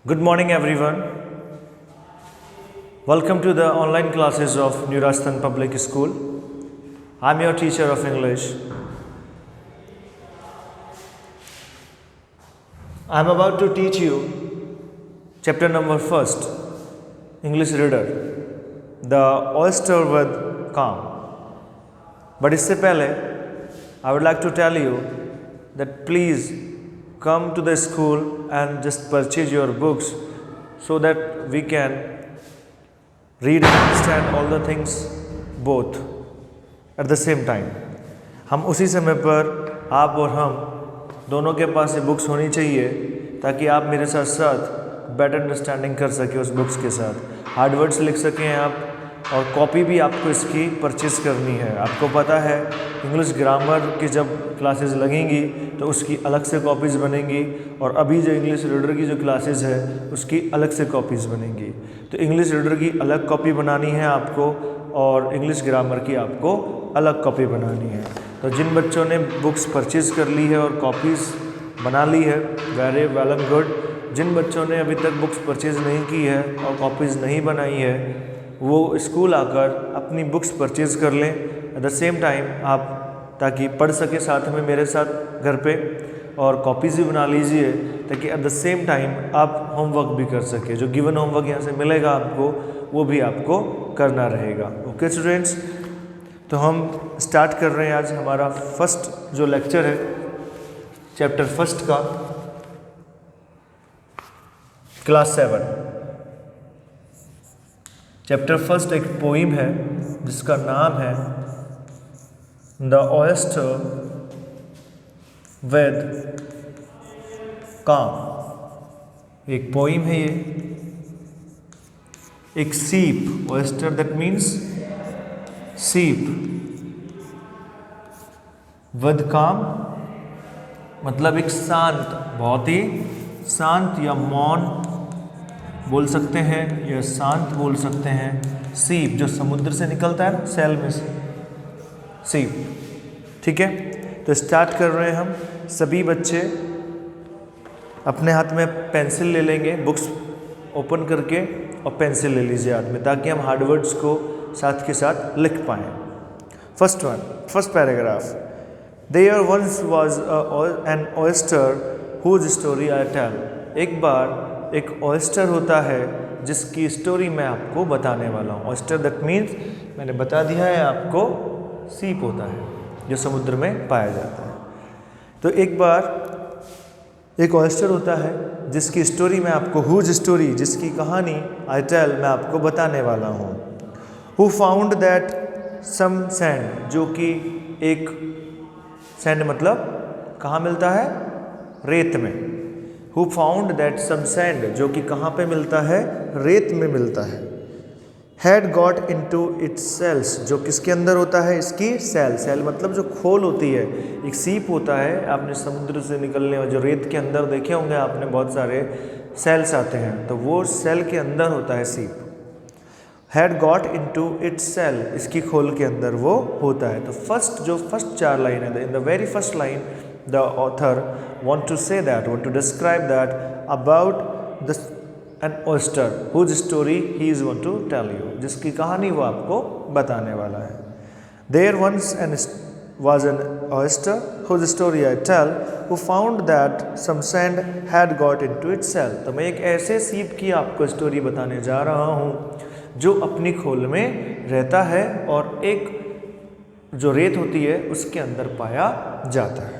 Good morning, everyone. Welcome to the online classes of New Rajasthan Public School. I'm your teacher of English. I'm about to teach you chapter number first, English Reader, The Oyster with Calm. But इससे पहले I would like to tell you that please come to the school and just purchase your books so that we can read and understand all the things both at the same time. हम उसी समय पर आप और हम दोनों के पास ये बुक्स होनी चाहिए ताकि आप मेरे साथ साथ बेटर अंडरस्टैंडिंग कर सकें उस बुक्स के साथ, हार्ड वर्ड्स लिख सकें आप, और कॉपी भी आपको इसकी परचेज़ करनी है। आपको पता है इंग्लिश ग्रामर की जब क्लासेस लगेंगी तो उसकी अलग से कॉपीज़ बनेंगी, और अभी जो इंग्लिश रीडर की जो क्लासेस है उसकी अलग से कॉपीज़ बनेंगी। तो इंग्लिश रीडर की अलग कॉपी बनानी है आपको और इंग्लिश ग्रामर की आपको अलग कॉपी बनानी है। तो जिन बच्चों ने बुक्स परचेज़ कर ली है और कॉपीज़ बना ली है, वेरी वेल एंड गुड। जिन बच्चों ने अभी तक बुक्स परचेज़ नहीं की है और कॉपीज़ नहीं बनाई है वो स्कूल आकर अपनी बुक्स परचेज़ कर लें एट द सेम टाइम, आप ताकि पढ़ सके साथ में मेरे साथ घर पे, और कॉपीज़ भी बना लीजिए ताकि एट द सेम टाइम आप होमवर्क भी कर सके। जो गिवन होमवर्क यहाँ से मिलेगा आपको वो भी आपको करना रहेगा। ओके स्टूडेंट्स, तो हम स्टार्ट कर रहे हैं आज हमारा फर्स्ट जो लेक्चर है चैप्टर फर्स्ट का, क्लास 7। चैप्टर फर्स्ट एक पोइम है जिसका नाम है द ऑयस्टर विद काम। एक पोइम है ये। एक सीप, ऑयस्टर दैट मीन्स सीप, विद काम मतलब एक शांत, बहुत ही शांत या मौन बोल सकते हैं या शांत बोल सकते हैं। सीप जो समुद्र से निकलता है ना, सेल में से, सीप। ठीक है, तो स्टार्ट कर रहे हैं हम। सभी बच्चे अपने हाथ में पेंसिल ले लेंगे, बुक्स ओपन करके, और पेंसिल ले लीजिए हाथ में ताकि हम हार्ड वर्ड्स को साथ के साथ लिख पाएँ। First one, first paragraph. There once was an oyster whose story I tell. एक बार एक ऑयस्टर होता है जिसकी स्टोरी मैं आपको बताने वाला हूँ। ऑयस्टर दैट मीन्स मैंने बता दिया है आपको, सीप होता है जो समुद्र में पाया जाता है। तो एक बार एक ऑयस्टर होता है जिसकी स्टोरी मैं आपको, हुज स्टोरी जिसकी कहानी आई टेल मैं आपको बताने वाला हूँ। Who found that some sand, जो कि एक सैंड मतलब कहाँ मिलता है, रेत में। Who found that some sand, जो कि कहाँ पे मिलता है, रेत में मिलता है। Had got into its cells, जो किसके अंदर होता है, इसकी सेल। सेल मतलब जो खोल होती है। एक सीप होता है, आपने समुद्र से निकलने और जो रेत के अंदर देखे होंगे आपने, बहुत सारे सेल्स आते हैं, तो वो सेल के अंदर होता है सीप। Had got into its cell, इसकी खोल के अंदर वो होता है। तो फर्स्ट चार लाइन है, in the very first line the author want to describe that about an oyster whose story he is want to tell you, जिसकी कहानी वो आपको बताने वाला है। There once was an oyster whose story I tell, who found that some sand had got into its cell। तो मैं एक ऐसे सीप की आपको स्टोरी बताने जा रहा हूँ जो अपनी खोल में रहता है और एक जो रेत होती है उसके अंदर पाया जाता है।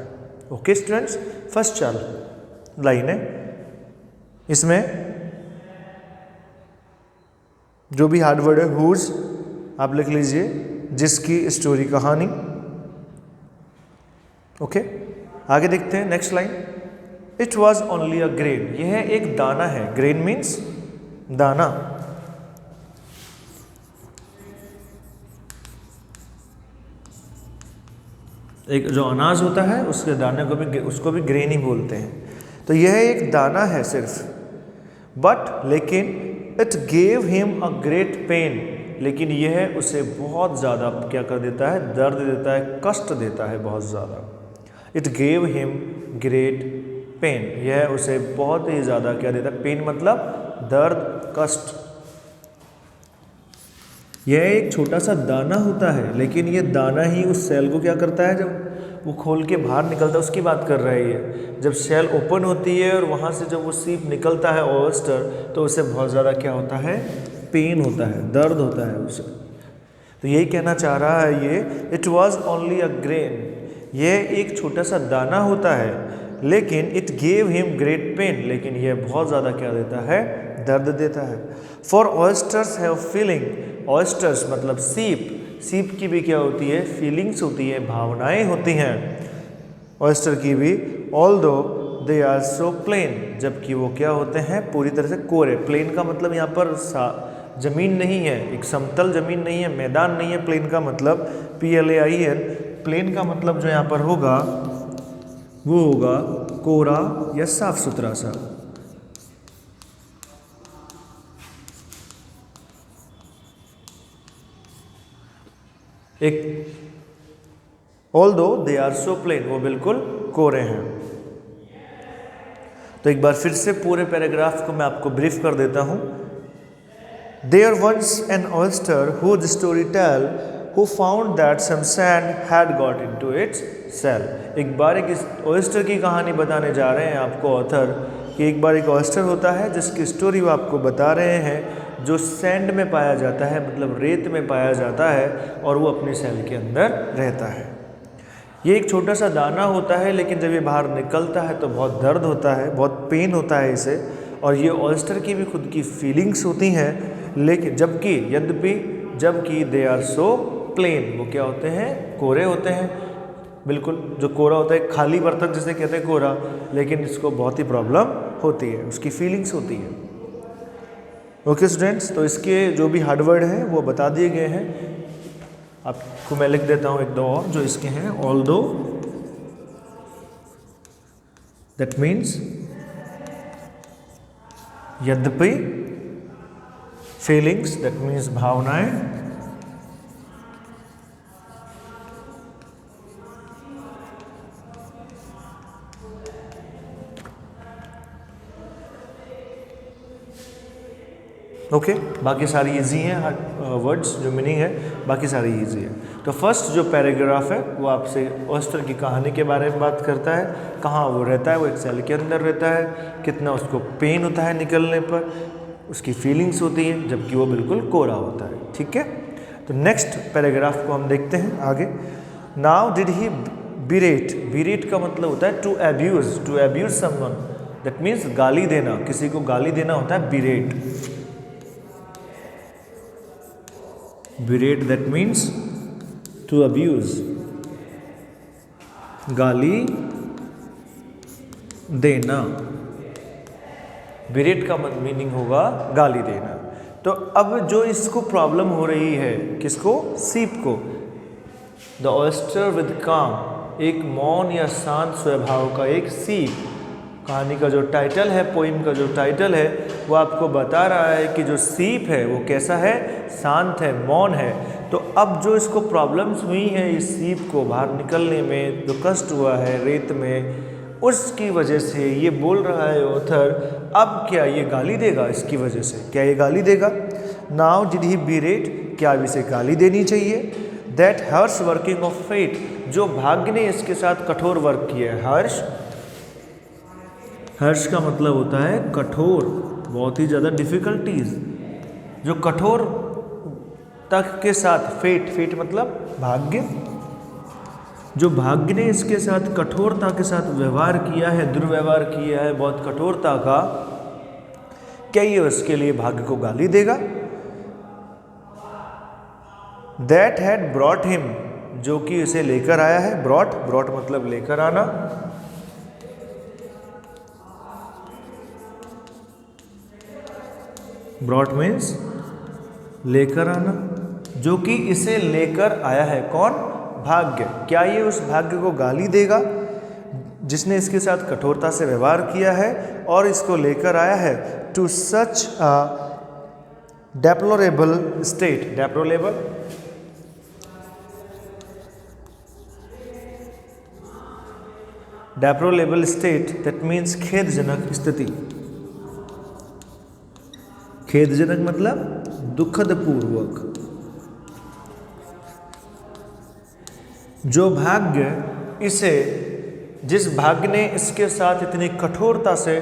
ओके स्टूडेंट्स, फर्स्ट चार लाइन है, इसमें जो भी हार्ड वर्ड है हुज आप लिख लीजिए, जिसकी स्टोरी कहानी। ओके, आगे देखते हैं next line. It was only a grain, यह एक दाना है। ग्रेन मीन्स दाना। एक जो अनाज होता है उसके दाने को भी, उसको भी ग्रेन ही बोलते हैं। तो यह एक दाना है सिर्फ। बट लेकिन it gave him a great pen, लेकिन यह उसे बहुत ज़्यादा क्या कर देता है, दर्द देता है, कष्ट देता है बहुत ज़्यादा। It gave him great pen, यह उसे बहुत ही ज़्यादा क्या देता है, पेन मतलब दर्द, कष्ट। यह एक छोटा सा दाना होता है, लेकिन ये दाना ही उस सेल को क्या करता है, जब वो खोल के बाहर निकलता है, उसकी बात कर रही है। जब सेल ओपन होती है और वहाँ से जब वो सीप निकलता है ऑयस्टर, तो उसे बहुत ज़्यादा क्या होता है, पेन होता है, दर्द होता है उसे। तो यही कहना चाह रहा है ये, it was only a grain, ये एक छोटा सा दाना होता है, लेकिन it gave him great pen, लेकिन यह बहुत ज़्यादा क्या देता है, दर्द देता है। For oysters have feeling, oysters मतलब सीप, सीप की भी क्या होती है, फीलिंग्स होती है, भावनाएं होती हैं ऑयस्टर की भी। Although they are so plain, जबकि वो क्या होते हैं, पूरी तरह से कोरे। प्लेन का मतलब यहाँ पर जमीन नहीं है, एक समतल जमीन नहीं है, मैदान नहीं है। प्लेन का मतलब PLAIN, प्लेन का मतलब जो यहाँ पर होगा वो होगा कोरा या साफ सुथरा सा। एक although they are so plain, वो बिल्कुल कोरे हैं। तो एक बार फिर से पूरे पैराग्राफ को मैं आपको ब्रीफ कर देता हूं। There once an oyster whose story tell who found that some sand had got into its shell. एक बार एक ऑयस्टर की कहानी बताने जा रहे हैं आपको ऑथर, कि एक बार एक ऑयस्टर होता है जिसकी स्टोरी वो आपको बता रहे हैं, जो सैंड में पाया जाता है, मतलब रेत में पाया जाता है, और वो अपनी सेल के अंदर रहता है। ये एक छोटा सा दाना होता है, लेकिन जब ये बाहर निकलता है तो बहुत दर्द होता है, बहुत पेन होता है इसे। और ये ऑयस्टर की भी खुद की फीलिंग्स होती हैं, लेकिन जबकि दे आर सो प्लेन, वो क्या होते हैं, कोरे होते हैं। बिल्कुल जो कोरा होता है, खाली बर्तन जिसे कहते हैं कोरा, लेकिन इसको बहुत ही प्रॉब्लम होती है, उसकी फीलिंग्स होती है। ओके स्टूडेंट्स, तो इसके जो भी हार्ड वर्ड हैं वो बता दिए गए हैं। आपको मैं लिख देता हूँ एक दो और जो इसके हैं। ऑल्दो, दैट मीन्स यद्यपि, फीलिंग्स दैट मीन्स भावनाएं, ओके बाकी सारी इजी हैं, वर्ड्स जो मीनिंग है बाकी सारी इजी है। तो फर्स्ट जो पैराग्राफ है वो आपसे ऑयस्टर की कहानी के बारे में बात करता है, कहाँ वो रहता है, वो एक सेल के अंदर रहता है, कितना उसको पेन होता है निकलने पर, उसकी फीलिंग्स होती है, जबकि वो बिल्कुल कोरा होता है। ठीक है, तो नेक्स्ट पैराग्राफ को हम देखते हैं आगे। नाउ डिड ही बिरेट, बिरेट का मतलब होता है to abuse someone, that means गाली देना, किसी को गाली देना होता है berate. Berate that means to abuse, गाली देना। बिरेट का मीनिंग होगा गाली देना। तो अब जो इसको प्रॉब्लम हो रही है, किसको, सीप को, द ऑयस्टर विद काम, एक मौन या शांत स्वभाव का एक सीप। कहानी का जो टाइटल है, पोइम का जो टाइटल है, वो आपको बता रहा है कि जो सीप है वो कैसा है, शांत है, मौन है। तो अब जो इसको प्रॉब्लम्स हुई हैं इस सीप को बाहर निकलने में, जो कष्ट हुआ है रेत में, उसकी वजह से ये बोल रहा है ऑथर, अब क्या ये गाली देगा, इसकी वजह से क्या ये गाली देगा। नाउ डिड ही बिरेट, क्या अब इसे गाली देनी चाहिए। That harsh working of fate, जो भाग्य ने इसके साथ कठोर वर्क किया है। हर्ष का मतलब होता है कठोर, बहुत ही ज़्यादा डिफ़िकल्टीज, जो कठोर तक के साथ, फेट मतलब भाग्य, जो भाग्य ने इसके साथ कठोरता के साथ व्यवहार किया है, दुर्व्यवहार किया है बहुत कठोरता का, क्या ये उसके लिए भाग्य को गाली देगा। दैट हैड ब्रॉट हिम, जो कि इसे लेकर आया है। ब्रॉट मतलब लेकर आना, ब्रॉट मीन्स लेकर आना, जो कि इसे लेकर आया है। कौन, भाग्य। क्या ये उस भाग्य को गाली देगा जिसने इसके साथ कठोरता से व्यवहार किया है और इसको लेकर आया है to such a deplorable state. Deplorable deplorable state that means खेदजनक स्थिति। खेदजनक मतलब दुखद पूर्वक। जो भाग्य इसे, जिस भाग्य ने इसके साथ इतनी कठोरता से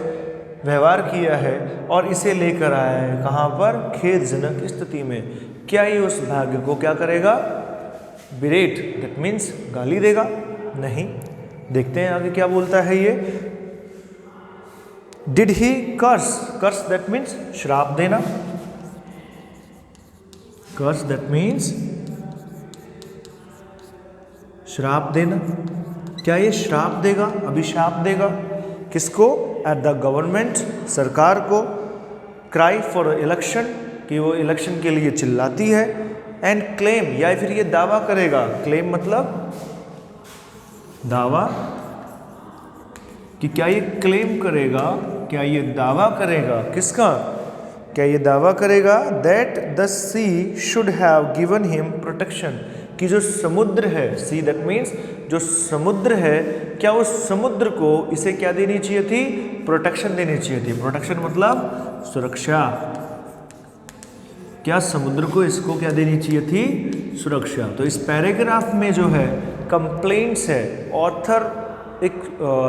व्यवहार किया है और इसे लेकर आया है कहाँ पर, खेदजनक स्थिति में, क्या ये उस भाग्य को क्या करेगा, बिरेट दैट मीन्स गाली देगा? नहीं। देखते हैं आगे क्या बोलता है ये। Did he curse, curse that means श्राप देना, कर्स दैट मीन्स श्राप देना। क्या ये श्राप देगा, अभिशाप देगा? किसको? एट द गवर्नमेंट, सरकार को। क्राई फॉर इलेक्शन, कि वो इलेक्शन के लिए चिल्लाती है। एंड क्लेम, या फिर ये दावा करेगा, क्लेम मतलब दावा, कि क्या ये क्लेम करेगा, क्या ये दावा करेगा, किसका? क्या ये दावा करेगा that the sea should have given him protection, कि जो समुद्र है, सी दैट मीन्स जो समुद्र है, क्या उस समुद्र को इसे क्या देनी चाहिए थी, प्रोटेक्शन देनी चाहिए थी। प्रोटेक्शन मतलब सुरक्षा। क्या समुद्र को इसको क्या देनी चाहिए थी, सुरक्षा। तो इस पैराग्राफ में जो है कंप्लेंट्स है, ऑथर एक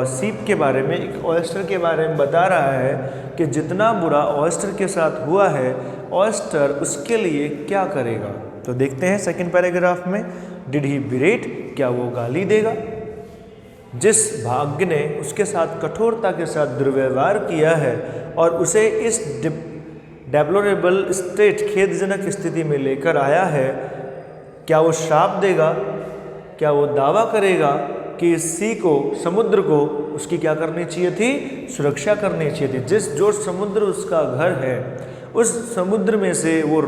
सीप के बारे में, एक ऑयस्टर के बारे में बता रहा है कि जितना बुरा ऑयस्टर के साथ हुआ है, ऑयस्टर उसके लिए क्या करेगा। तो देखते हैं सेकंड पैराग्राफ में, डिड ही बिरेट, क्या वो गाली देगा? जिस भाग्य ने उसके साथ कठोरता के साथ दुर्व्यवहार किया है और उसे इस डेप्लोरेबल स्टेट, खेदजनक स्थिति में लेकर आया है, क्या वो श्राप देगा? क्या वो दावा करेगा कि इस सी को, समुद्र को उसकी क्या करनी चाहिए थी, सुरक्षा करनी चाहिए थी। जो समुद्र उसका घर है, उस समुद्र में से वो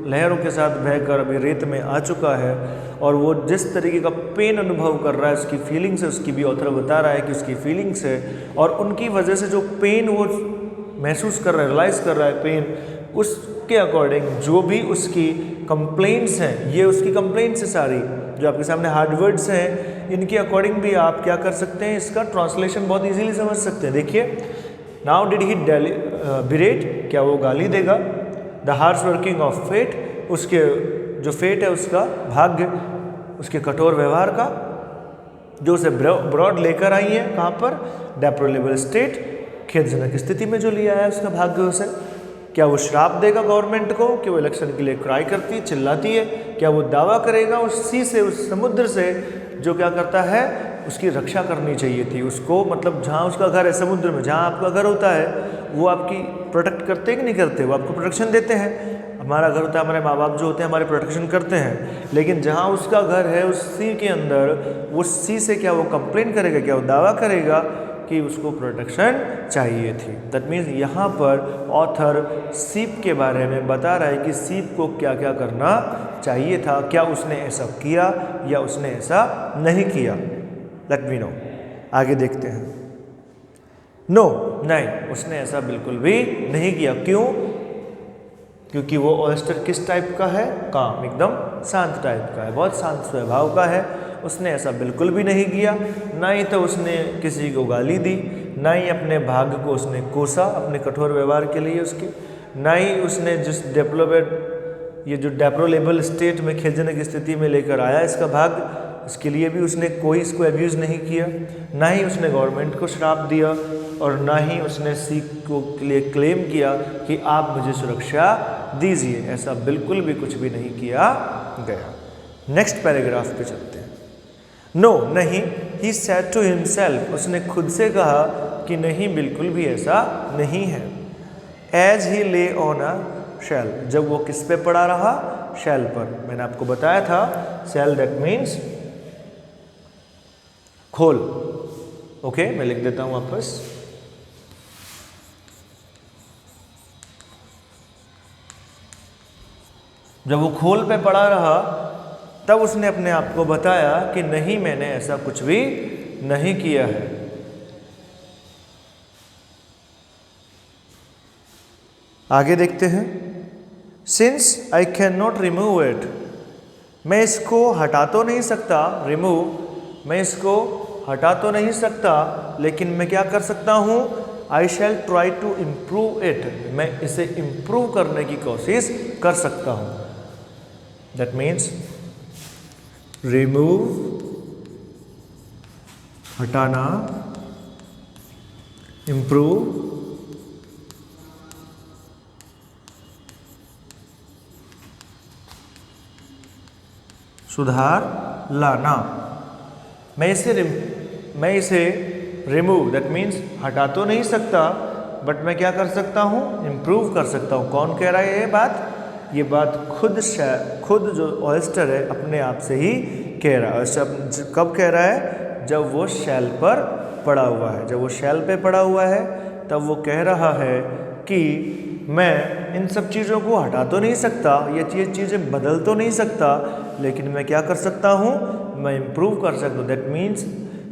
लहरों के साथ बहकर अभी रेत में आ चुका है और वो जिस तरीके का पेन अनुभव कर रहा है, उसकी फीलिंग्स है, उसकी भी ऑथर बता रहा है कि उसकी फीलिंग्स है, और उनकी वजह से जो पेन वो महसूस कर रहा है, रियलाइज कर रहा है पेन, उसके अकॉर्डिंग जो भी उसकी कंप्लेंट्स हैं, ये उसकी कंप्लेंट्स है सारी, जो आपके सामने हार्ड वर्ड्स हैं, इनके अकॉर्डिंग भी आप क्या कर सकते हैं, इसका ट्रांसलेशन बहुत इजीली समझ सकते हैं। देखिए, नाउ डिड ही बिरेट, क्या वो गाली देगा? The harsh working of fate, उसके जो फेट है, उसका भाग्य, उसके कठोर व्यवहार का, जो उसे ब्रॉड लेकर आई है कहाँ पर, डेप्लोरेबल स्टेट, खेदजनक स्थिति में जो लिया है उसका भाग्य उसे। क्या वो श्राप देगा गवर्नमेंट को कि वो इलेक्शन के लिए क्राई करती, चिल्लाती है? क्या वो दावा करेगा उस सी से, उस समुद्र से, जो क्या करता है, उसकी रक्षा करनी चाहिए थी उसको, मतलब जहाँ उसका घर है समुद्र में, जहाँ आपका घर होता है, वो आपकी प्रोटेक्ट करते हैं कि नहीं करते? वो आपको प्रोटेक्शन देते हैं। हमारा घर होता है, हमारे माँ बाप जो होते हैं हमारे प्रोटेक्शन करते हैं, लेकिन जहाँ उसका घर है उस सी के अंदर, वो सी से क्या वो कंप्लेन करेगा, क्या वो दावा करेगा कि उसको प्रोटेक्शन चाहिए थी। दैट मीन्स यहाँ पर ऑथर सीप के बारे में बता रहा है कि सीप को क्या क्या करना चाहिए था, क्या उसने ऐसा किया या उसने ऐसा नहीं किया। लेट मी नो, आगे देखते हैं। नो, नहीं, उसने ऐसा बिल्कुल भी नहीं किया। क्यों? क्योंकि वो ऑयस्टर किस टाइप का है, काम, एकदम शांत टाइप का है, बहुत शांत स्वभाव का है। उसने ऐसा बिल्कुल भी नहीं किया। ना ही तो उसने किसी को गाली दी, ना ही अपने भाग्य को उसने कोसा अपने कठोर व्यवहार के लिए उसके, ना ही उसने जिस ये जो डेप्लोरेबल स्टेट में, खेदजनक स्थिति में लेकर आया इसका भाग्य, उसके लिए भी उसने कोई इसको अब्यूज़ नहीं किया। ना ही उसने गवर्नमेंट को श्राप दिया और ना ही उसने सी को लिए क्लेम किया कि आप मुझे सुरक्षा दीजिए। ऐसा बिल्कुल भी कुछ भी नहीं किया गया। नेक्स्ट पैराग्राफ पे चलते हैं। नो, नहीं, ही सेड टू हिमसेल्फ, उसने खुद से कहा कि नहीं, बिल्कुल भी ऐसा नहीं है। एज ही ले ऑन अ शेल, जब वो किस पे पड़ा रहा, शेल पर। मैंने आपको बताया था शेल दैट मीन्स खोल। ओके, मैं लिख देता हूं वापस। जब वो खोल पे पड़ा रहा तब उसने अपने आप को बताया कि नहीं, मैंने ऐसा कुछ भी नहीं किया है। आगे देखते हैं। Since I can not remove it, मैं इसको हटा तो नहीं सकता, रिमूव, मैं इसको हटा तो नहीं सकता, लेकिन मैं क्या कर सकता हूँ, आई शैल ट्राई टू इम्प्रूव इट, मैं इसे इम्प्रूव करने की कोशिश कर सकता हूँ। दैट मीन्स रिमूव हटाना, इम्प्रूव सुधार लाना। मैं इसे रिमूव, दैट मीन्स हटा तो नहीं सकता, बट मैं क्या कर सकता हूँ, इम्प्रूव कर सकता हूँ। कौन कह रहा है ये बात? ये बात खुद जो ऑयस्टर है अपने आप से ही कह रहा है। ऑयस्टर कब कह रहा है? जब वो शेल पर पड़ा हुआ है। जब वो शेल पे पड़ा हुआ है तब वो कह रहा है कि मैं इन सब चीज़ों को हटा तो नहीं सकता, ये चीज़ें बदल तो नहीं सकता, लेकिन मैं क्या कर सकता हूँ, मैं इम्प्रूव कर सकता हूँ। दैट मीन्स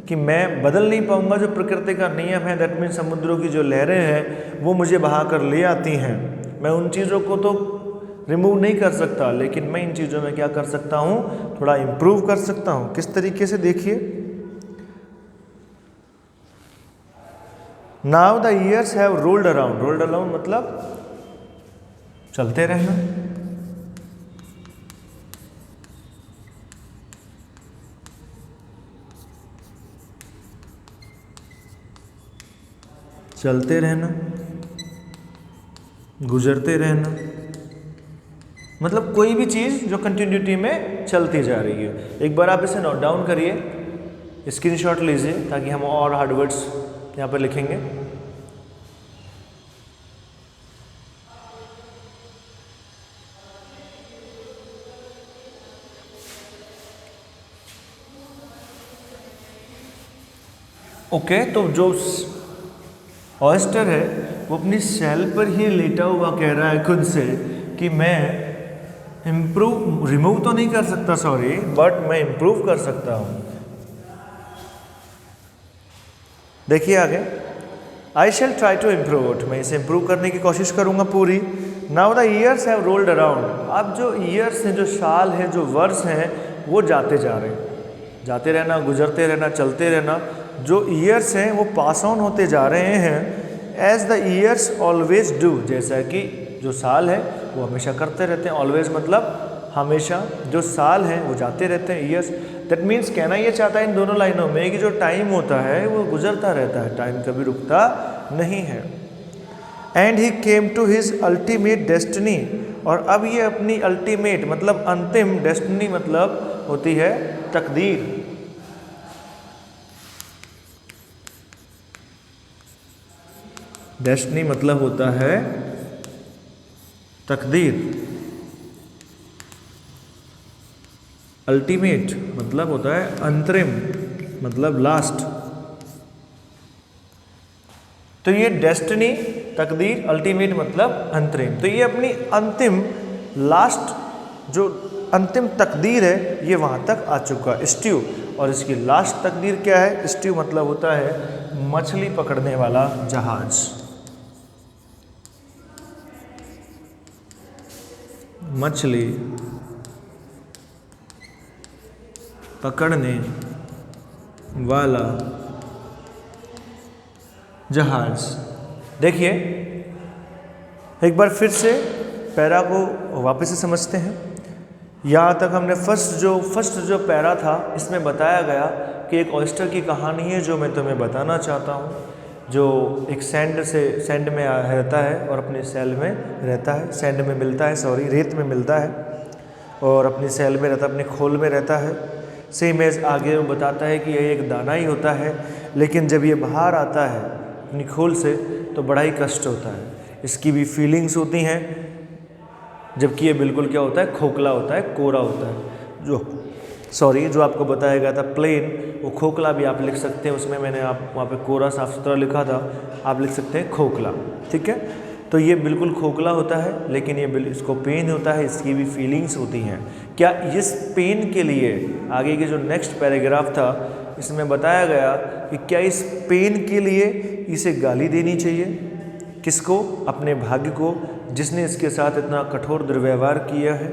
कि मैं बदल नहीं पाऊँगा जो प्रकृति का नियम है, दैट मीन्स समुद्रों की जो लहरें हैं वो मुझे बहा कर ले आती हैं। मैं उन चीज़ों को तो रिमूव नहीं कर सकता, लेकिन मैं इन चीज़ों में क्या कर सकता हूँ, थोड़ा इम्प्रूव कर सकता हूँ। किस तरीके से, देखिए, now the years have rolled around. Rolled around मतलब चलते रहना। चलते रहना, गुजरते रहना, मतलब कोई भी चीज़ जो कंटिन्यूटी में चलती जा रही है। एक बार आप इसे नोट डाउन करिए, स्क्रीनशॉट लीजिए, ताकि हम और हार्ड वर्ड्स यहाँ पर लिखेंगे। ओके, तो जो ऑयस्टर है वो अपनी शेल पर ही लेटा हुआ कह रहा है खुद से कि मैं रिमूव तो नहीं कर सकता, सॉरी, बट मैं इम्प्रूव कर सकता हूँ। देखिए आगे, आई शैल ट्राई टू इम्प्रूव इट, मैं इसे इम्प्रूव करने की कोशिश करूँगा पूरी। Now the years have rolled around. अब जो ईयर्स हैं, जो साल हैं, जो वर्ष हैं, वो जाते जा रहे हैं। जाते रहना, गुजरते रहना, चलते रहना। जो ईयर्स हैं वो पास ऑन होते जा रहे हैं, as the years always do, जैसा कि जो साल है वो हमेशा करते रहते हैं। ऑलवेज मतलब हमेशा, जो साल हैं वो जाते रहते हैं, ईयर्स। दैट मीन्स कहना ये चाहता है इन दोनों लाइनों में कि जो टाइम होता है वो गुजरता रहता है, टाइम कभी रुकता नहीं है। And he came to his ultimate destiny, और अब ये अपनी अल्टीमेट मतलब अंतिम, डेस्टिनी मतलब होती है तकदीर। डेस्टिनी मतलब होता है तकदीर। अल्टीमेट मतलब होता है अंतरिम, मतलब लास्ट। तो ये डेस्टिनी, तकदीर, अल्टीमेट मतलब अंतरिम। तो ये अपनी अंतिम, लास्ट, जो अंतिम तकदीर है ये वहाँ तक आ चुका है, स्ट्यू। और इसकी लास्ट तकदीर क्या है? स्ट्यू मतलब होता है मछली पकड़ने वाला जहाज। मछली पकड़ने वाला जहाज। देखिए एक बार फिर से पैरा को वापस से समझते हैं। यहाँ तक हमने फर्स्ट जो पैरा था इसमें बताया गया कि एक ऑयस्टर की कहानी है जो मैं तुम्हें बताना चाहता हूँ, जो एक सैंड में रहता है और अपने सेल में रहता है, सैंड में मिलता है, सॉरी, रेत में मिलता है और अपनी सेल में रहता है, अपने खोल में रहता है। सेम एज आगे वो बताता है कि ये एक दाना ही होता है, लेकिन जब ये बाहर आता है अपनी खोल से तो बड़ा ही कष्ट होता है। इसकी भी फीलिंग्स होती हैं, जबकि ये बिल्कुल क्या होता है, खोखला होता है, कोरा होता है। जो आपको बताया गया था प्लेन, वो खोखला भी आप लिख सकते हैं, उसमें मैंने आप वहाँ पे कोरा साफ सुथरा लिखा था, आप लिख सकते हैं खोखला, ठीक है। तो ये बिल्कुल खोखला होता है, लेकिन ये इसको पेन होता है, इसकी भी फीलिंग्स होती हैं। क्या इस पेन के लिए आगे के जो नेक्स्ट पैराग्राफ था इसमें बताया गया कि क्या इस पेन के लिए इसे गाली देनी चाहिए? किसको? अपने भाग्य को, जिसने इसके साथ इतना कठोर दुर्व्यवहार किया है।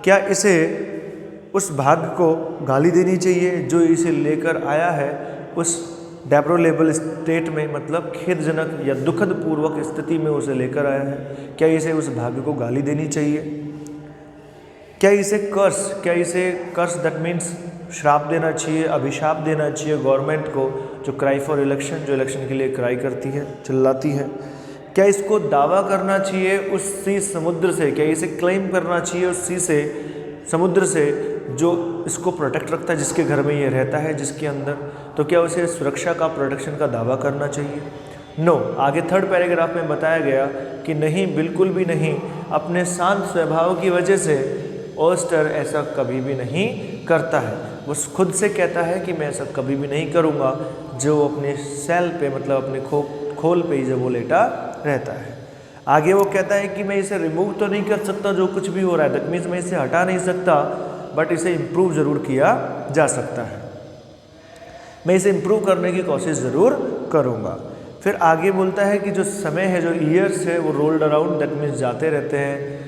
क्या इसे उस भाग्य को गाली देनी चाहिए जो इसे लेकर आया है उस डेप्लोरेबल स्टेट में, मतलब खेदजनक या दुखद पूर्वक स्थिति में उसे लेकर आया है। क्या इसे उस भाग्य को गाली देनी चाहिए? क्या इसे कर्स दैट मीन्स श्राप देना चाहिए, अभिशाप देना चाहिए गवर्नमेंट को, जो क्राई फॉर इलेक्शन, जो इलेक्शन के लिए क्राई करती है, चिल्लाती है? क्या इसको दावा करना चाहिए उस सी समुद्र से? क्या इसे क्लेम करना चाहिए उस सी से, समुद्र से, जो इसको प्रोटेक्ट रखता है, जिसके घर में ये रहता है, जिसके अंदर? तो क्या उसे सुरक्षा का, प्रोटेक्शन का दावा करना चाहिए? नो। आगे थर्ड पैराग्राफ में बताया गया कि नहीं, बिल्कुल भी नहीं। अपने शांत स्वभाव की वजह से ओस्टर ऐसा कभी भी नहीं करता है। वो खुद से कहता है कि मैं ऐसा कभी भी नहीं करूँगा, जो अपने सेल पे, मतलब अपने खोल पे ही जब वो लेटा रहता है। आगे वो कहता है कि मैं इसे रिमूव तो नहीं कर सकता जो कुछ भी हो रहा है, दैट मीन्स मैं इसे हटा नहीं सकता, बट इसे इम्प्रूव ज़रूर किया जा सकता है। मैं इसे इम्प्रूव करने की कोशिश ज़रूर करूँगा। फिर आगे बोलता है कि जो समय है, जो ईयर्स है, वो रोल्ड अराउंड, दैट मीन्स जाते रहते हैं,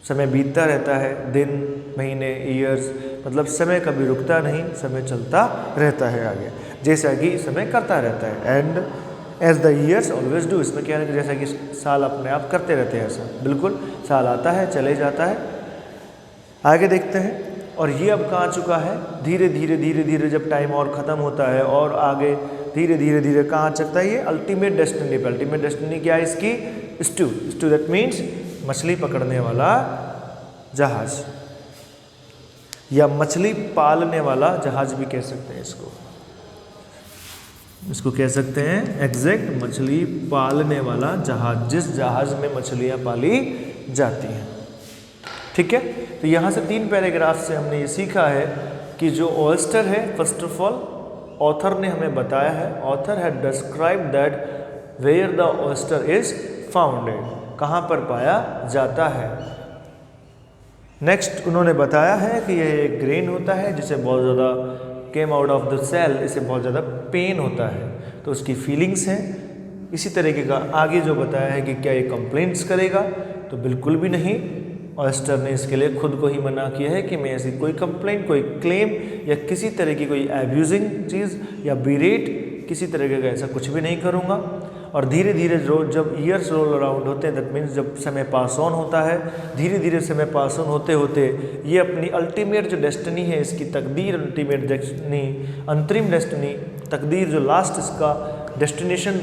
समय बीतता रहता है, दिन, महीने, ईयर्स, मतलब समय कभी रुकता नहीं, समय चलता रहता है आगे, जैसा कि समय करता रहता है। And as the years always do, इसमें क्या है कि जैसा कि साल अपने आप करते रहते हैं, ऐसा बिल्कुल साल आता है, चले जाता है। आगे देखते हैं। और ये अब कहाँ चुका है? धीरे धीरे जब टाइम और ख़त्म होता है और आगे धीरे धीरे कहाँ चलता है ये? अल्टीमेट डेस्टिनी पे। अल्टीमेट डेस्टिनी क्या है इसकी? स्टू दैट मीन्स मछली पकड़ने वाला जहाज, या मछली पालने वाला जहाज भी कह सकते हैं इसको कह सकते हैं एग्जैक्ट मछली पालने वाला जहाज, जिस जहाज में मछलियां पाली जाती हैं। ठीक है, तो यहाँ से 3 पैराग्राफ से हमने ये सीखा है कि जो ओयस्टर है, फर्स्ट ऑफ ऑल ऑथर ने हमें बताया है, author had described that where the oyster is founded, कहाँ पर पाया जाता है। नेक्स्ट उन्होंने बताया है कि यह एक ग्रेन होता है जिसे बहुत ज़्यादा came out of the shell, इसे बहुत ज़्यादा पेन होता है, तो उसकी फीलिंग्स हैं। इसी तरीके का आगे जो बताया है कि क्या ये कंप्लेंट्स करेगा, तो बिल्कुल भी नहीं। ऑयस्टर ने इसके लिए खुद को ही मना किया है कि मैं ऐसी कोई कंप्लेंट, कोई क्लेम या किसी तरह की कोई एब्यूजिंग चीज़ या बिरेट, किसी तरीके का ऐसा कुछ भी नहीं करूँगा। और धीरे धीरे जब ईयर्स रोल अराउंड होते हैं, दैट मीन्स जब समय पास ऑन होता है, धीरे धीरे समय पास ऑन होते होते ये अपनी अल्टीमेट जो डेस्टिनी है, इसकी तकदीर, अल्टीमेट डेस्टिनी, अंतरिम डेस्टिनी, तकदीर, जो लास्ट इसका डेस्टिनेशन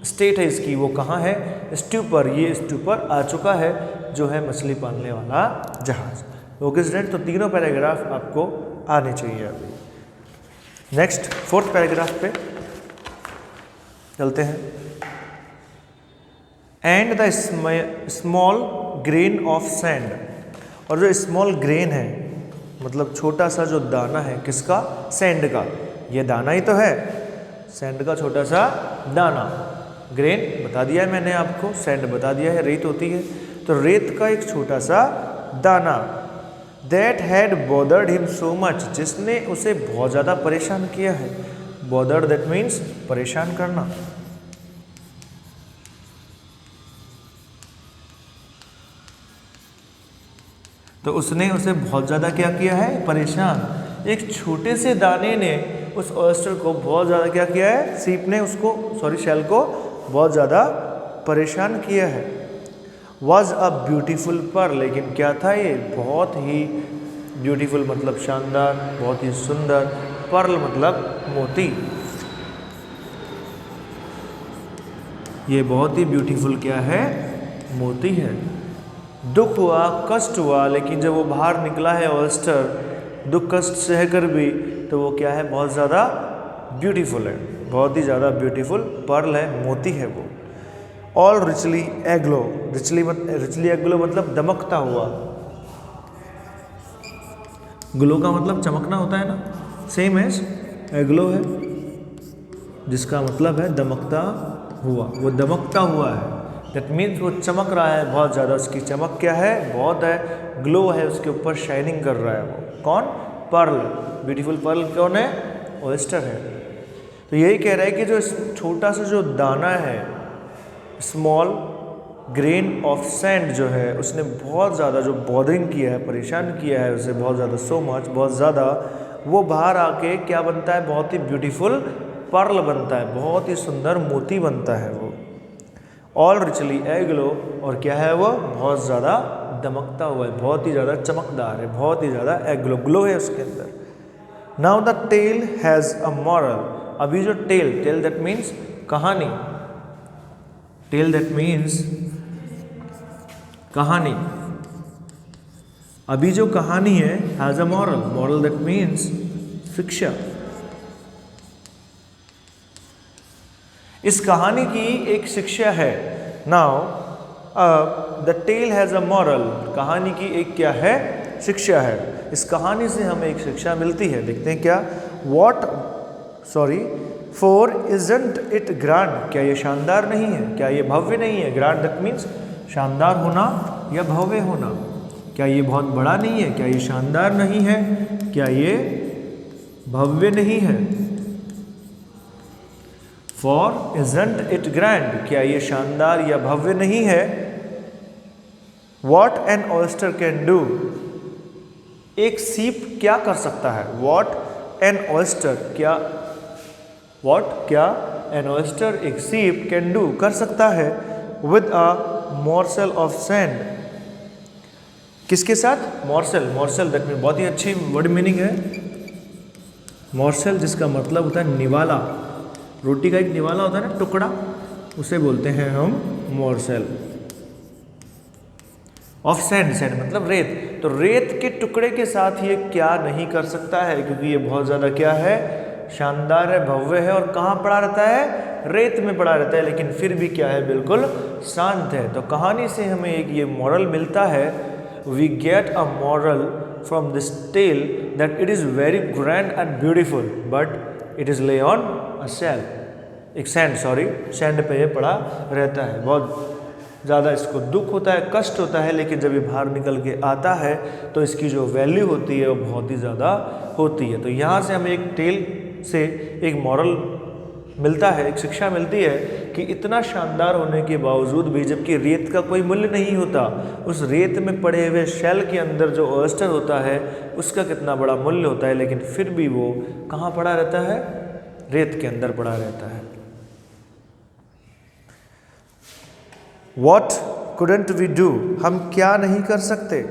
स्टेट है इसकी, वो कहाँ है? स्ट्यू पर। ये स्ट्यू पर आ चुका है, जो है मछली पालने वाला जहाज। ओके स्टूडेंट, तो तीनों पैराग्राफ आपको आने चाहिए अभी। नेक्स्ट 4th पैराग्राफ पे चलते हैं। And the small grain of sand, और जो स्मॉल ग्रेन है, मतलब छोटा सा जो दाना है, किसका? सैंड का। ये दाना ही तो है, सैंड का छोटा सा दाना। ग्रेन बता दिया है मैंने आपको, सैंड बता दिया है, रेत होती है, तो रेत का एक छोटा सा दाना। That had bothered him so much, जिसने उसे बहुत ज़्यादा परेशान किया है। बॉदर्ड दैट मीन्स परेशान करना। तो उसने उसे बहुत ज़्यादा क्या किया है? परेशान। एक छोटे से दाने ने उस ऑयस्टर को बहुत ज़्यादा क्या किया है? सीप ने उसको, शेल को बहुत ज़्यादा परेशान किया है। वॉज अ ब्यूटीफुल पर्ल, लेकिन क्या था ये? बहुत ही ब्यूटीफुल मतलब शानदार, बहुत ही सुंदर, पर्ल मतलब मोती। ये बहुत ही ब्यूटीफुल क्या है? मोती है। दुख हुआ, कष्ट हुआ, लेकिन जब वो बाहर निकला है ऑयस्टर, दुख कष्ट सहकर भी, तो वो क्या है? बहुत ज़्यादा ब्यूटीफुल है, बहुत ही ज़्यादा ब्यूटीफुल पर्ल है, मोती है वो। ऑल रिचली एग्लो, रिचली एग्लो मतलब दमकता हुआ। ग्लो का मतलब चमकना होता है ना, सेम एज एग्लो है, जिसका मतलब है दमकता हुआ। वो दमकता हुआ है, दैट मीन्स वो चमक रहा है बहुत ज़्यादा। उसकी चमक क्या है? बहुत है, ग्लो है, उसके ऊपर शाइनिंग कर रहा है वो। कौन? पर्ल। ब्यूटीफुल पर्ल कौन है? ऑयस्टर है। तो यही कह रहा है कि जो छोटा सा जो दाना है, स्मॉल ग्रेन ऑफ सैंड जो है, उसने बहुत ज़्यादा जो बॉदरिंग किया है, परेशान किया है उसे बहुत ज़्यादा, सो मच, बहुत ज़्यादा। वो बाहर आके क्या बनता है, बहुत ही ब्यूटीफुल पर्ल बनता है, बहुत ही सुंदर मोती बनता है वो। ऑल रिचली एग्लो, और क्या है वो, बहुत ज़्यादा दमकता हुआ है, बहुत ही ज़्यादा चमकदार है, बहुत ही ज़्यादा एग्लो ग्लो है उसके अंदर। Now the tale has a moral. अभी जो टेल दैट मीन्स कहानी, टेल दैट मीन्स कहानी, अभी जो कहानी है has a moral that means शिक्षा। इस कहानी की एक शिक्षा है। Now the tale has a moral, कहानी की एक क्या है, शिक्षा है। इस कहानी से हमें एक शिक्षा मिलती है, देखते हैं क्या। फॉर इजंट इट ग्रैंड, क्या ये शानदार नहीं है, क्या ये भव्य नहीं है। ग्रैंड दैट मीन्स शानदार होना या भव्य होना। क्या ये बहुत बड़ा नहीं है, क्या ये शानदार नहीं है, क्या ये भव्य नहीं है। फॉर इजंट इट ग्रैंड, क्या ये शानदार या भव्य नहीं है। What an oyster can do, एक सीप क्या कर सकता है। वॉट एन ऑयस्टर, क्या एन ऑयस्टर, एक सीप कैन डू, कर सकता है। With a morsel of sand, किसके साथ, मॉर्सल दैट मीन, बहुत ही अच्छी वर्ड मीनिंग है। मॉर्सल जिसका मतलब होता है निवाला, रोटी का एक निवाला होता है ना, टुकड़ा, उसे बोलते हैं हम मॉर्सल ऑफ सैंड। सैंड मतलब रेत, तो रेत के टुकड़े के साथ ये क्या नहीं कर सकता है, क्योंकि ये बहुत ज़्यादा क्या है, शानदार है, भव्य है, और कहाँ पड़ा रहता है, रेत में पड़ा रहता है, लेकिन फिर भी क्या है, बिल्कुल शांत है। तो कहानी से हमें एक ये मॉरल मिलता है, we get a moral from this tale that it is very grand and beautiful but it is lay on a sand पे ये पड़ा रहता है। बहुत ज़्यादा इसको दुख होता है, कष्ट होता है, लेकिन जब ये बाहर निकल के आता है तो इसकी जो वैल्यू होती है वो बहुत ही ज़्यादा होती है। तो यहाँ से हमें एक टेल से एक मॉरल मिलता है, एक शिक्षा मिलती है कि इतना शानदार होने के बावजूद भी जबकि रेत का कोई मूल्य नहीं होता, उस रेत में पड़े हुए शेल के अंदर जो ऑयस्टर होता है उसका कितना बड़ा मूल्य होता है, लेकिन फिर भी वो कहाँ पड़ा रहता है, रेत के अंदर पड़ा रहता है। What couldn't we do, हम क्या नहीं कर सकते।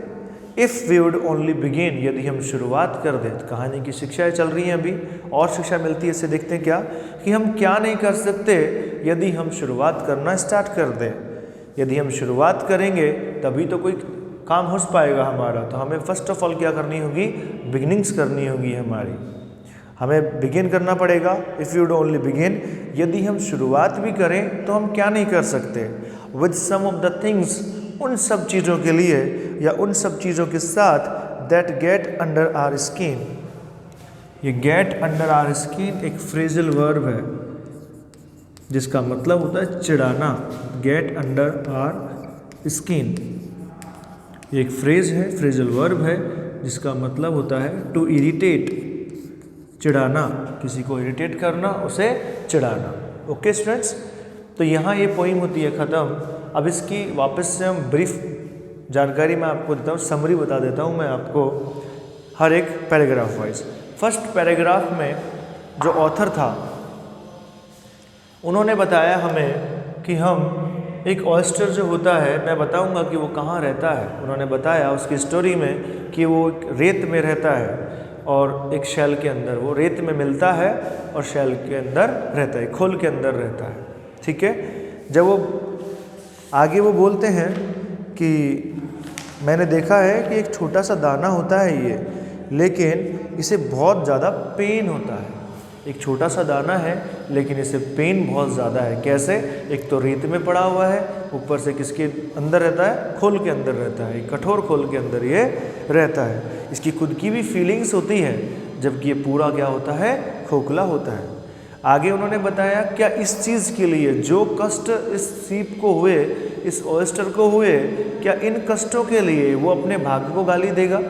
If we would only begin, यदि हम शुरुआत कर दें। तो कहानी की शिक्षाएं चल रही हैं अभी, और शिक्षा मिलती है, इससे देखते हैं क्या, कि हम क्या नहीं कर सकते यदि हम शुरुआत करना स्टार्ट कर दें। यदि हम शुरुआत करेंगे तभी तो कोई काम हो पाएगा हमारा। तो हमें फर्स्ट ऑफ ऑल क्या करनी होगी, बिगिनिंग्स करनी होगी हमारी, हमें बिगिन करना पड़ेगा। If you would only begin, यदि हम शुरुआत भी करें तो हम क्या नहीं कर सकते, with some of the things, उन सब चीज़ों के लिए या उन सब चीज़ों के साथ, that get under our skin. ये गेट अंडर आवर स्किन एक फ्रेजल वर्ब है जिसका मतलब होता है चिढ़ाना। गेट अंडर आवर स्किन एक फ्रेज है, फ्रेजल वर्ब है, जिसका मतलब होता है टू इरिटेट, चिढ़ाना, किसी को इरिटेट करना, उसे चिढ़ाना। ओके स्टूडेंट्स, तो यहाँ ये पोइम होती है ख़त्म। अब इसकी वापस से हम ब्रीफ जानकारी मैं आपको देता हूँ, समरी बता देता हूँ मैं आपको हर एक पैराग्राफ वाइज। फर्स्ट पैराग्राफ में जो ऑथर था उन्होंने बताया हमें कि हम एक ऑयस्टर जो होता है, मैं बताऊंगा कि वो कहाँ रहता है। उन्होंने बताया उसकी स्टोरी में कि वो एक रेत में रहता है और एक शेल के अंदर, वो रेत में मिलता है और शेल के अंदर रहता है, खोल के अंदर रहता है। ठीक है, जब वो आगे वो बोलते हैं कि मैंने देखा है कि एक छोटा सा दाना होता है ये, लेकिन इसे बहुत ज़्यादा पेन होता है। एक छोटा सा दाना है लेकिन इसे पेन बहुत ज़्यादा है। कैसे, एक तो रेत में पड़ा हुआ है, ऊपर से किसके अंदर रहता है, खोल के अंदर रहता है, एक कठोर खोल के अंदर ये रहता है। इसकी खुद की भी फीलिंग्स होती है, जबकि ये पूरा क्या होता है, खोखला होता है। आगे उन्होंने बताया क्या इस चीज़ के लिए जो कष्ट इस सीप को हुए, इस ऑयस्टर को हुए, क्या इन कष्टों के लिए वो अपने भाग्य को गाली देगा।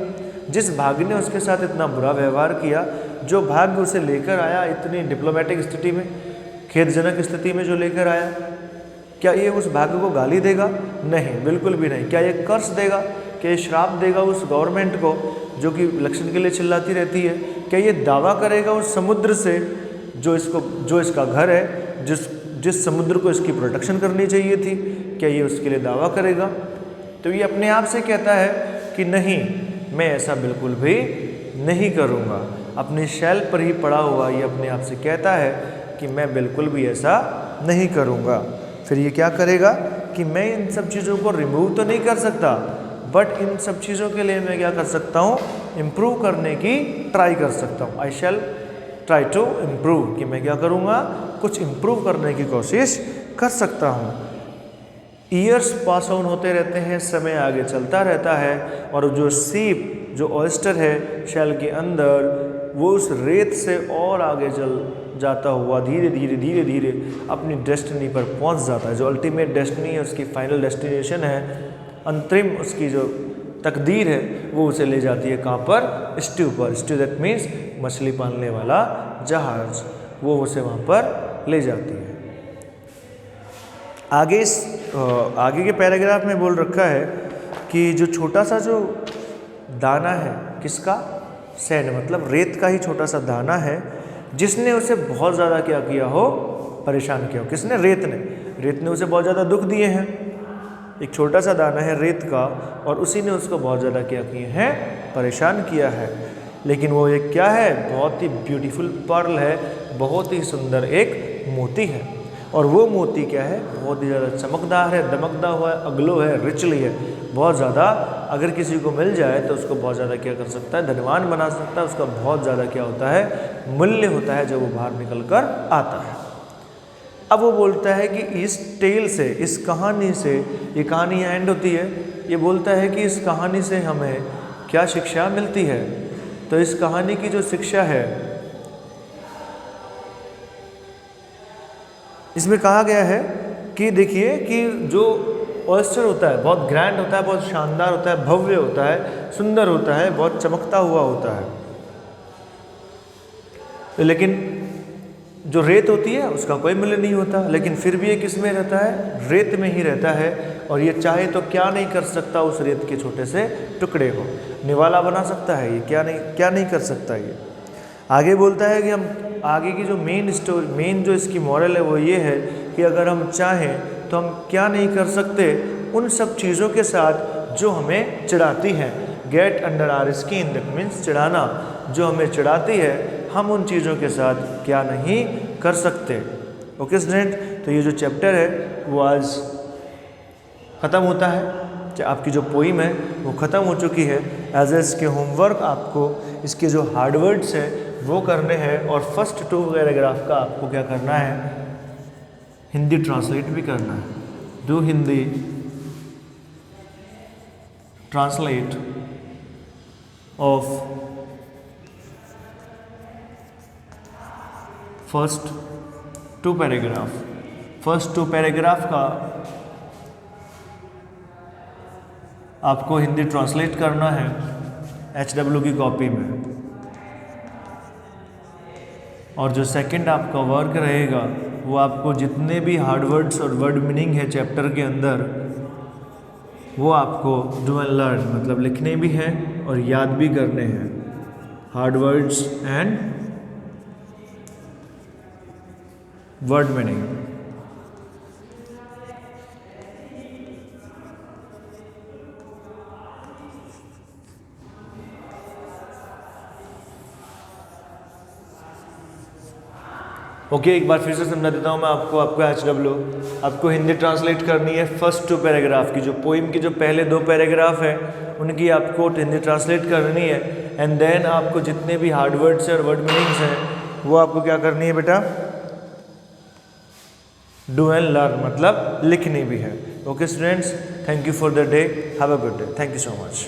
जिस भाग्य ने उसके साथ इतना बुरा व्यवहार किया, जो भाग्य उसे लेकर आया इतनी डिप्लोमेटिक स्थिति में, खेदजनक स्थिति में जो लेकर आया, क्या ये उस भाग्य को गाली देगा? नहीं, बिल्कुल भी नहीं। क्या ये कर्स देगा, क्या ये श्राप देगा उस गवर्नमेंट को जो कि इलेक्शन के लिए चिल्लाती रहती है क्या ये दावा करेगा उस समुद्र से जो इसका घर है, जिस समुद्र को इसकी प्रोटेक्शन करनी चाहिए थी, क्या ये उसके लिए दावा करेगा? तो ये अपने आप से कहता है कि नहीं, मैं ऐसा बिल्कुल भी नहीं करूँगा। अपनी शेल पर ही पड़ा हुआ ये अपने आप से कहता है कि मैं बिल्कुल भी ऐसा नहीं करूँगा। फिर ये क्या करेगा कि मैं इन सब चीज़ों को रिमूव तो नहीं कर सकता, बट इन सब चीज़ों के लिए मैं क्या कर सकता हूँ, इम्प्रूव करने की ट्राई कर सकता हूँ। आई शैल ट्राई टू इम्प्रूव, कि मैं क्या करूँगा, कुछ इम्प्रूव करने की कोशिश कर सकता हूँ। ईयर्स पास ऑन होते रहते हैं, समय आगे चलता रहता है, और जो सीप, जो ऑयस्टर है शेल के अंदर, वो उस रेत से और आगे चल जाता हुआ धीरे धीरे अपनी डेस्टिनी पर पहुंच जाता है। जो अल्टीमेट डेस्टिनी है, उसकी फाइनल डेस्टिनेशन है, अंतरिम उसकी जो तकदीर है, वो उसे ले जाती है कहाँ पर, स्ट्यू पर। स्ट्यू दैट मीन्स मछली पालने वाला जहाज, वो उसे वहाँ पर ले जाती है। आगे के पैराग्राफ में बोल रखा है कि जो छोटा सा जो दाना है, किसका, सैंड मतलब रेत का ही छोटा सा दाना है, जिसने उसे बहुत ज़्यादा क्या किया हो, परेशान किया हो। किसने? रेत ने उसे बहुत ज़्यादा दुख दिए हैं। एक छोटा सा दाना है रेत का, और उसी ने उसको बहुत ज़्यादा क्या किए हैं, परेशान किया है। लेकिन वो एक क्या है, बहुत ही ब्यूटीफुल पर्ल है, बहुत ही सुंदर एक मोती है। और वो मोती क्या है, बहुत ही ज़्यादा चमकदार है, दमकदार हुआ है, अग्लो है, रिचली है, बहुत ज़्यादा। अगर किसी को मिल जाए तो उसको बहुत ज़्यादा क्या कर सकता है, धनवान बना सकता है। उसका बहुत ज़्यादा क्या होता है, मूल्य होता है जब वो बाहर निकल कर आता है। अब वो बोलता है कि इस टेल से, इस कहानी से, ये कहानी एंड होती है, ये बोलता है कि इस कहानी से हमें क्या शिक्षा मिलती है। तो इस कहानी की जो शिक्षा है, इसमें कहा गया है कि देखिए कि जो ऑयस्टर होता है बहुत ग्रैंड होता है, बहुत शानदार होता है, भव्य होता है, सुंदर होता है, बहुत चमकता हुआ होता है। लेकिन जो रेत होती है उसका कोई मूल्य नहीं होता। लेकिन फिर भी ये किस में रहता है, रेत में ही रहता है। और ये चाहे तो क्या नहीं कर सकता, उस रेत के छोटे से टुकड़े को निवाला बना सकता है। ये क्या नहीं कर सकता। ये आगे बोलता है कि हम आगे की जो मेन जो इसकी मॉरल है वो ये है कि अगर हम चाहें तो हम क्या नहीं कर सकते, उन सब चीज़ों के साथ जो हमें चिढ़ाती हैं। Get under our skin, that means चिढ़ाना, जो हमें चिढ़ाती है, हम उन चीज़ों के साथ क्या नहीं कर सकते। ओके स्टूडेंट, तो ये जो चैप्टर है वो आज ख़त्म होता है। आपकी जो पोइम है वो ख़त्म हो चुकी है। एज इसके होमवर्क आपको इसके जो हार्ड वर्ड्स हैं वो करने हैं, और फर्स्ट 2 पैराग्राफ का आपको क्या करना है, हिंदी ट्रांसलेट भी करना है। Do Hindi translate of first 2 paragraph. First 2 paragraph का आपको हिंदी ट्रांसलेट करना है HW की कॉपी में। और जो सेकंड आपका वर्क रहेगा वो आपको जितने भी हार्ड वर्ड्स और वर्ड मीनिंग है चैप्टर के अंदर, वो आपको डू एंड लर्न मतलब लिखने भी हैं और याद भी करने हैं। Hard words and word meaning. Okay, एक बार फिर से समझा देता हूँ मैं आपको HW आपको हिंदी ट्रांसलेट करनी है फर्स्ट 2 पैराग्राफ की। जो पोइम की जो पहले 2 पैराग्राफ हैं उनकी आपको हिंदी ट्रांसलेट करनी है। एंड देन आपको जितने भी हार्ड वर्ड्स और वर्ड मीनिंग्स हैं वो आपको क्या करनी है बेटा, डू एंड लर्न मतलब लिखनी भी है। Okay students, thank you for the day, have a good day, thank you so much.